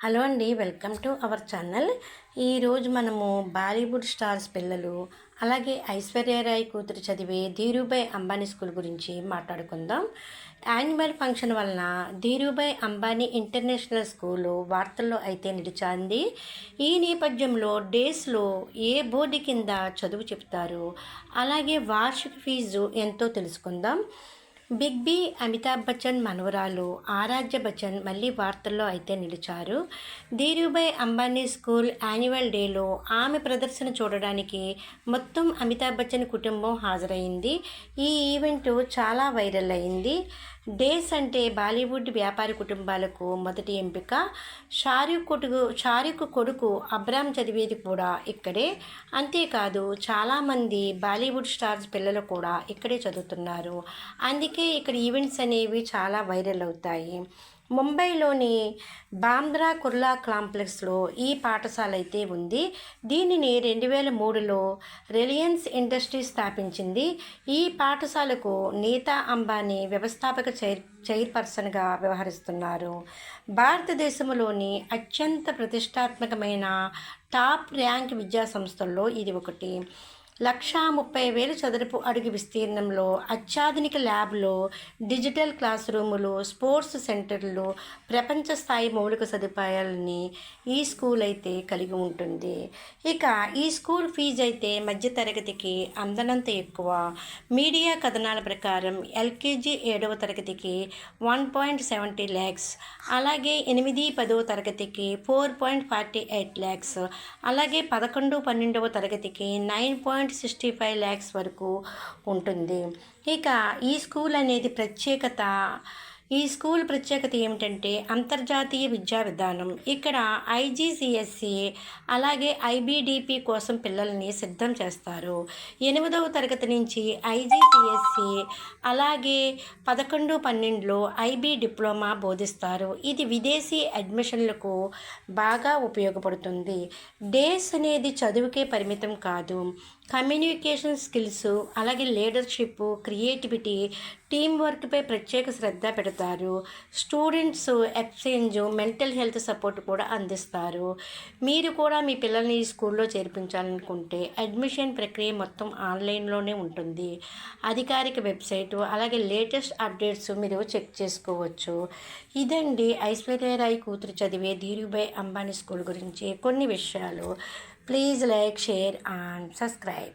Hello అండి, welcome to our channel. ఈరోజు మనము బాలీవుడ్ స్టార్స్ పిల్లలు అలాగే ఐశ్వర్యరాయ్ కూతురు చదివే ధీరుభాయ్ అంబానీ స్కూల్ గురించి మాట్లాడుకుందాం. యాన్యువల్ ఫంక్షన్ వలన ధీరుభాయ్ అంబానీ ఇంటర్నేషనల్ స్కూలు వార్తల్లో అయితే నిలిచింది. ఈ నేపథ్యంలో డేస్లో ఏ బోర్డు కింద చదువు చెప్తారు, అలాగే వార్షిక ఫీజు ఎంతో తెలుసుకుందాం. బిగ్ బి అమితాబ్ బచ్చన్ మనవరాలు ఆరాధ్య బచ్చన్ మళ్ళీ వార్తల్లో అయితే నిలిచారు. ధీరుభాయ్ అంబానీ స్కూల్ యాన్యువల్ డేలో ఆమె ప్రదర్శన చూడడానికి మొత్తం అమితాబ్ బచ్చన్ కుటుంబం హాజరైంది. ఈ ఈవెంట్ చాలా వైరల్ అయింది. డేస్ అంటే బాలీవుడ్ వ్యాపారి కుటుంబాలకు మొదటి ఎంపిక. షారూఖ్ కొడుకు అబ్రామ్ చదివేది కూడా ఇక్కడే. అంతేకాదు చాలామంది బాలీవుడ్ స్టార్స్ పిల్లలు కూడా ఇక్కడే చదువుతున్నారు. అందుకే ఇక్కడ ఈవెంట్స్ అనేవి చాలా వైరల్ అవుతాయి. ముంబైలోని బాంద్రా కుర్లా కాంప్లెక్స్లో ఈ పాఠశాల అయితే ఉంది. దీనిని 2003లో రిలయన్స్ ఇండస్ట్రీస్ స్థాపించింది. ఈ పాఠశాలకు నీతా అంబానీ వ్యవస్థాపక చైర్పర్సన్గా వ్యవహరిస్తున్నారు. భారతదేశంలోని అత్యంత ప్రతిష్టాత్మకమైన టాప్ ర్యాంక్ విద్యా సంస్థల్లో ఇది ఒకటి. 1,30,000 చదరపు అడుగు విస్తీర్ణంలో అత్యాధునిక ల్యాబ్లు, డిజిటల్ క్లాస్ రూములు, స్పోర్ట్స్ సెంటర్లు, ప్రపంచ స్థాయి మౌలిక సదుపాయాలని ఈ స్కూల్ అయితే కలిగి ఉంటుంది. ఇక ఈ స్కూల్ ఫీజు అయితే మధ్యతరగతికి అందనంత ఎక్కువ. మీడియా కథనాల ప్రకారం ఎల్కేజీ 7వ తరగతికి 1.70 lakhs, అలాగే 8, 10వ తరగతికి 4.48 lakhs, అలాగే 11, 12వ తరగతికి 9.65 lakhs వరకు ఉంటుంది. ఇక ఈ స్కూల్ అనేది ఈ స్కూల్ ప్రత్యేకత ఏమిటంటే అంతర్జాతీయ విద్యా విధానం. ఇక్కడ ఐజీసీఎస్సీ అలాగే ఐబీడీపీ కోసం పిల్లల్ని సిద్ధం చేస్తారు. 8వ తరగతి నుంచి ఐజీసీఎస్సీ అలాగే 11, 12లో ఐబీ డిప్లొమా బోధిస్తారు. ఇది విదేశీ అడ్మిషన్లకు బాగా ఉపయోగపడుతుంది. డేస్ అనేది చదువుకే పరిమితం కాదు. కమ్యూనికేషన్ స్కిల్స్ అలాగే లీడర్షిప్, క్రియేటివిటీ, టీం వర్క్పై ప్రత్యేక శ్రద్ధ పెడతారు. Students exchange, mental health support కూడా అందిస్తారు. మీరు కూడా మీ పిల్లల్ని ఈ స్కూల్లో చేర్పించాలనుకుంటే అడ్మిషన్ ప్రక్రియ మొత్తం ఆన్లైన్లోనే ఉంటుంది. అధికారిక వెబ్సైట్ అలాగే లేటెస్ట్ అప్డేట్స్ మీరు చెక్ చేసుకోవచ్చు. ఇదండి ఐశ్వర్యరాయ్ కూతురు చదివే ధీరుభాయ్ అంబానీ స్కూల్ గురించి కొన్ని విషయాలు. Please like, share and subscribe.